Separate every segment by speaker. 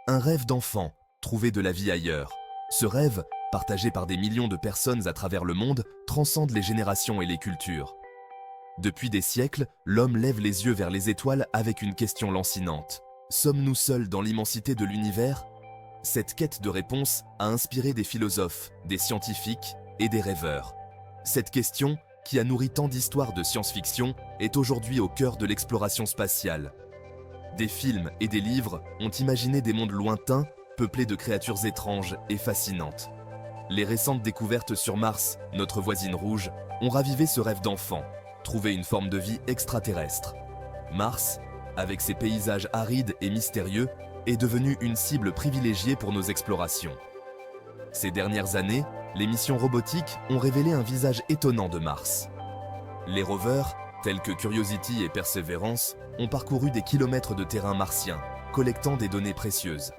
Speaker 1: Un rêve d'enfant, trouver de la vie ailleurs. Ce rêve, partagé par des millions de personnes à travers le monde, transcende les générations et les cultures. Depuis des siècles, l'homme lève les yeux vers les étoiles avec une question lancinante. Sommes-nous seuls dans l'immensité de l'univers? Cette quête de réponse a inspiré des philosophes, des scientifiques et des rêveurs. Cette question, qui a nourri tant d'histoires de science-fiction, est aujourd'hui au cœur de l'exploration spatiale. Des films et des livres ont imaginé des mondes lointains, peuplés de créatures étranges et fascinantes. Les récentes découvertes sur Mars, notre voisine rouge, ont ravivé ce rêve d'enfant, trouver une forme de vie extraterrestre. Mars, avec ses paysages arides et mystérieux, est devenu une cible privilégiée pour nos explorations. Ces dernières années, les missions robotiques ont révélé un visage étonnant de Mars. Les rovers, tels que Curiosity et Perseverance, ont parcouru des kilomètres de terrain martien, collectant des données précieuses.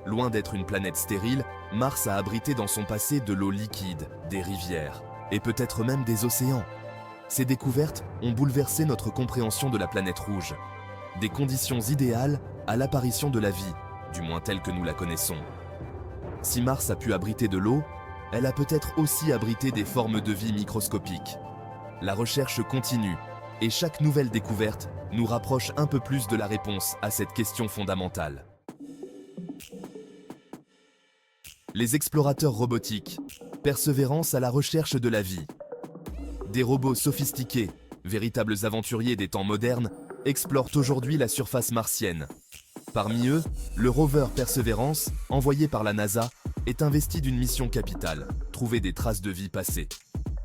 Speaker 1: Loin d'être une planète stérile, Mars a abrité dans son passé de l'eau liquide, des rivières, et peut-être même des océans. Ces découvertes ont bouleversé notre compréhension de la planète rouge. Des conditions idéales à l'apparition de la vie, du moins telle que nous la connaissons. Si Mars a pu abriter de l'eau, elle a peut-être aussi abrité des formes de vie microscopiques. La recherche continue, et chaque nouvelle découverte nous rapproche un peu plus de la réponse à cette question fondamentale. Les explorateurs robotiques, Persévérance à la recherche de la vie. Des robots sophistiqués, véritables aventuriers des temps modernes, explorent aujourd'hui la surface martienne. Parmi eux, le rover Perseverance, envoyé par la NASA, est investi d'une mission capitale, trouver des traces de vie passée.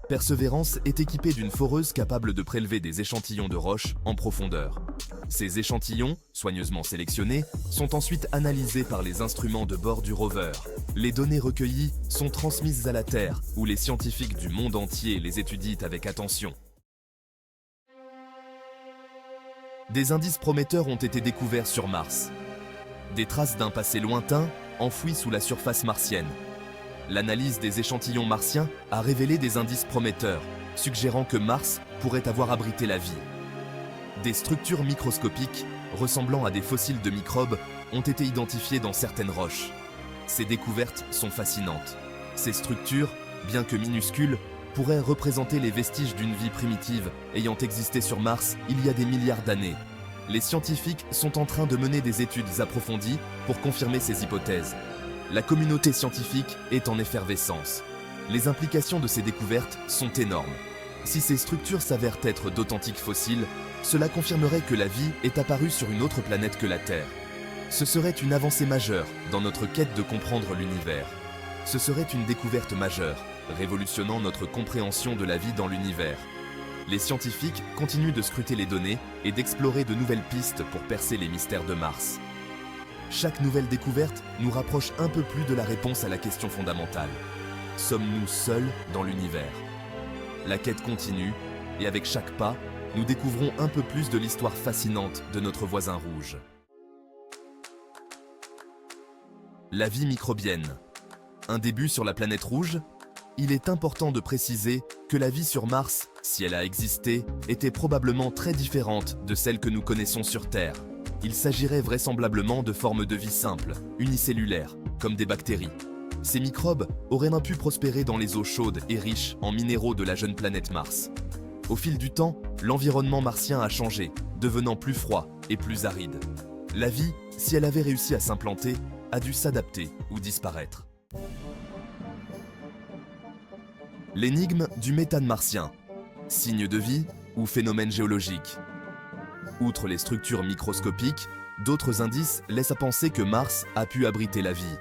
Speaker 1: Perseverance est équipé d'une foreuse capable de prélever des échantillons de roches en profondeur. Ces échantillons, soigneusement sélectionnés, sont ensuite analysés par les instruments de bord du rover. Les données recueillies sont transmises à la Terre, où les scientifiques du monde entier les étudient avec attention. Des indices prometteurs ont été découverts sur Mars. Des traces d'un passé lointain, enfouies sous la surface martienne. L'analyse des échantillons martiens a révélé des indices prometteurs, suggérant que Mars pourrait avoir abrité la vie. Des structures microscopiques, ressemblant à des fossiles de microbes, ont été identifiées dans certaines roches. Ces découvertes sont fascinantes. Ces structures, bien que minuscules, pourraient représenter les vestiges d'une vie primitive ayant existé sur Mars il y a des milliards d'années. Les scientifiques sont en train de mener des études approfondies pour confirmer ces hypothèses. La communauté scientifique est en effervescence. Les implications de ces découvertes sont énormes. Si ces structures s'avèrent être d'authentiques fossiles, cela confirmerait que la vie est apparue sur une autre planète que la Terre. Ce serait une avancée majeure dans notre quête de comprendre l'univers. Ce serait une découverte majeure, révolutionnant notre compréhension de la vie dans l'univers. Les scientifiques continuent de scruter les données et d'explorer de nouvelles pistes pour percer les mystères de Mars. Chaque nouvelle découverte nous rapproche un peu plus de la réponse à la question fondamentale. Sommes-nous seuls dans l'univers? La quête continue, et avec chaque pas, nous découvrons un peu plus de l'histoire fascinante de notre voisin rouge. La vie microbienne. Un début sur la planète rouge? Il est important de préciser que la vie sur Mars, si elle a existé, était probablement très différente de celle que nous connaissons sur Terre. Il s'agirait vraisemblablement de formes de vie simples, unicellulaires, comme des bactéries. Ces microbes auraient bien pu prospérer dans les eaux chaudes et riches en minéraux de la jeune planète Mars. Au fil du temps, l'environnement martien a changé, devenant plus froid et plus aride. La vie, si elle avait réussi à s'implanter, a dû s'adapter ou disparaître. L'énigme du méthane martien. Signe de vie ou phénomène géologique? Outre les structures microscopiques, d'autres indices laissent à penser que Mars a pu abriter la vie.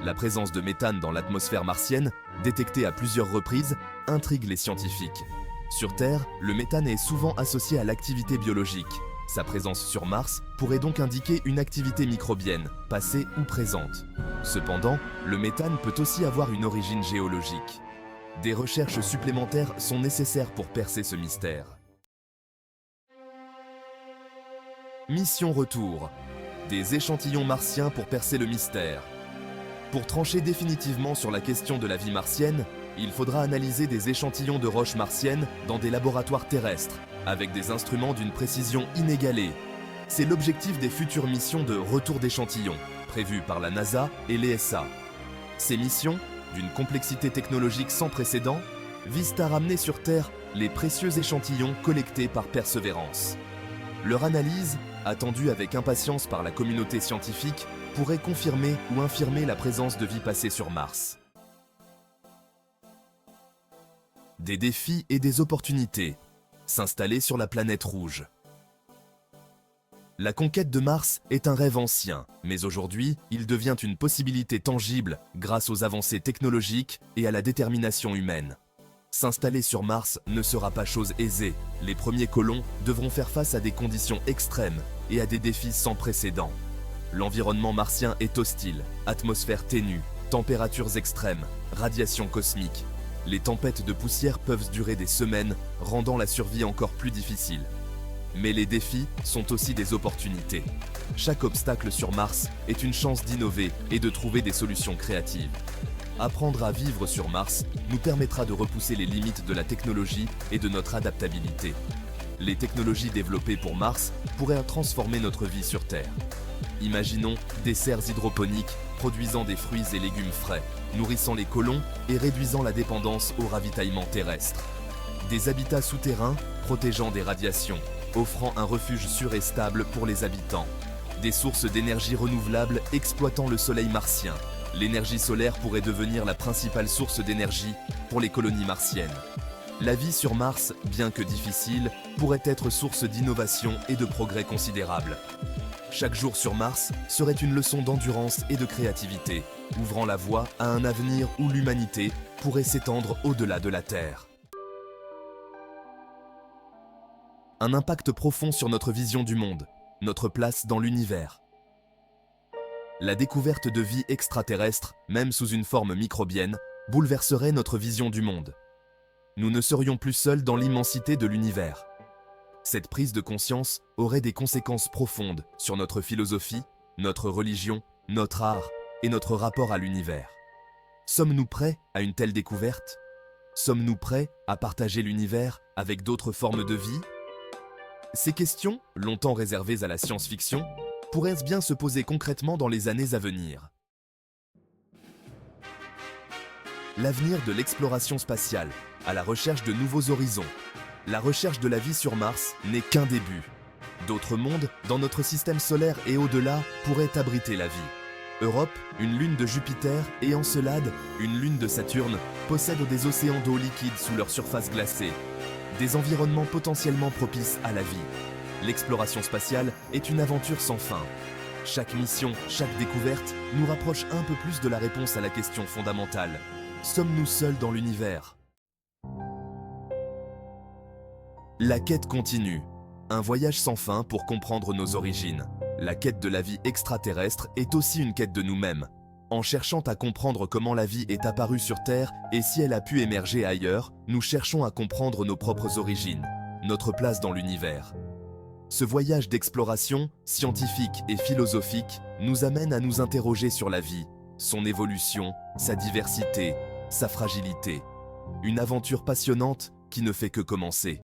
Speaker 1: La présence de méthane dans l'atmosphère martienne, détectée à plusieurs reprises, intrigue les scientifiques. Sur Terre, le méthane est souvent associé à l'activité biologique. Sa présence sur Mars pourrait donc indiquer une activité microbienne, passée ou présente. Cependant, le méthane peut aussi avoir une origine géologique. Des recherches supplémentaires sont nécessaires pour percer ce mystère. Mission Retour. Des échantillons martiens pour percer le mystère. Pour trancher définitivement sur la question de la vie martienne, il faudra analyser des échantillons de roches martiennes dans des laboratoires terrestres, avec des instruments d'une précision inégalée. C'est l'objectif des futures missions de retour d'échantillons, prévues par la NASA et l'ESA. Ces missions, d'une complexité technologique sans précédent, visent à ramener sur Terre les précieux échantillons collectés par Persévérance. Leur analyse, attendue avec impatience par la communauté scientifique, pourrait confirmer ou infirmer la présence de vie passée sur Mars. Des défis et des opportunités. S'installer sur la planète rouge. La conquête de Mars est un rêve ancien, mais aujourd'hui, il devient une possibilité tangible grâce aux avancées technologiques et à la détermination humaine. S'installer sur Mars ne sera pas chose aisée. Les premiers colons devront faire face à des conditions extrêmes et à des défis sans précédent. L'environnement martien est hostile, atmosphère ténue, températures extrêmes, radiation cosmique. Les tempêtes de poussière peuvent durer des semaines, rendant la survie encore plus difficile. Mais les défis sont aussi des opportunités. Chaque obstacle sur Mars est une chance d'innover et de trouver des solutions créatives. Apprendre à vivre sur Mars nous permettra de repousser les limites de la technologie et de notre adaptabilité. Les technologies développées pour Mars pourraient transformer notre vie sur Terre. Imaginons des serres hydroponiques produisant des fruits et légumes frais, nourrissant les colons et réduisant la dépendance au ravitaillement terrestre. Des habitats souterrains protégeant des radiations, offrant un refuge sûr et stable pour les habitants. Des sources d'énergie renouvelables exploitant le soleil martien. L'énergie solaire pourrait devenir la principale source d'énergie pour les colonies martiennes. La vie sur Mars, bien que difficile, pourrait être source d'innovation et de progrès considérables. Chaque jour sur Mars serait une leçon d'endurance et de créativité, ouvrant la voie à un avenir où l'humanité pourrait s'étendre au-delà de la Terre. Un impact profond sur notre vision du monde, notre place dans l'univers. La découverte de vie extraterrestre, même sous une forme microbienne, bouleverserait notre vision du monde. Nous ne serions plus seuls dans l'immensité de l'univers. Cette prise de conscience aurait des conséquences profondes sur notre philosophie, notre religion, notre art et notre rapport à l'univers. Sommes-nous prêts à une telle découverte? Sommes-nous prêts à partager l'univers avec d'autres formes de vie? Ces questions, longtemps réservées à la science-fiction, pourraient bien se poser concrètement dans les années à venir. L'avenir de l'exploration spatiale, à la recherche de nouveaux horizons. La recherche de la vie sur Mars n'est qu'un début. D'autres mondes, dans notre système solaire et au-delà, pourraient abriter la vie. Europe, une lune de Jupiter, et Encelade, une lune de Saturne, possèdent des océans d'eau liquide sous leur surface glacée. Des environnements potentiellement propices à la vie. L'exploration spatiale est une aventure sans fin. Chaque mission, chaque découverte nous rapproche un peu plus de la réponse à la question fondamentale. Sommes-nous seuls dans l'univers? La quête continue. Un voyage sans fin pour comprendre nos origines. La quête de la vie extraterrestre est aussi une quête de nous-mêmes. En cherchant à comprendre comment la vie est apparue sur Terre et si elle a pu émerger ailleurs, nous cherchons à comprendre nos propres origines, notre place dans l'univers. Ce voyage d'exploration, scientifique et philosophique, nous amène à nous interroger sur la vie, son évolution, sa diversité, sa fragilité. Une aventure passionnante qui ne fait que commencer.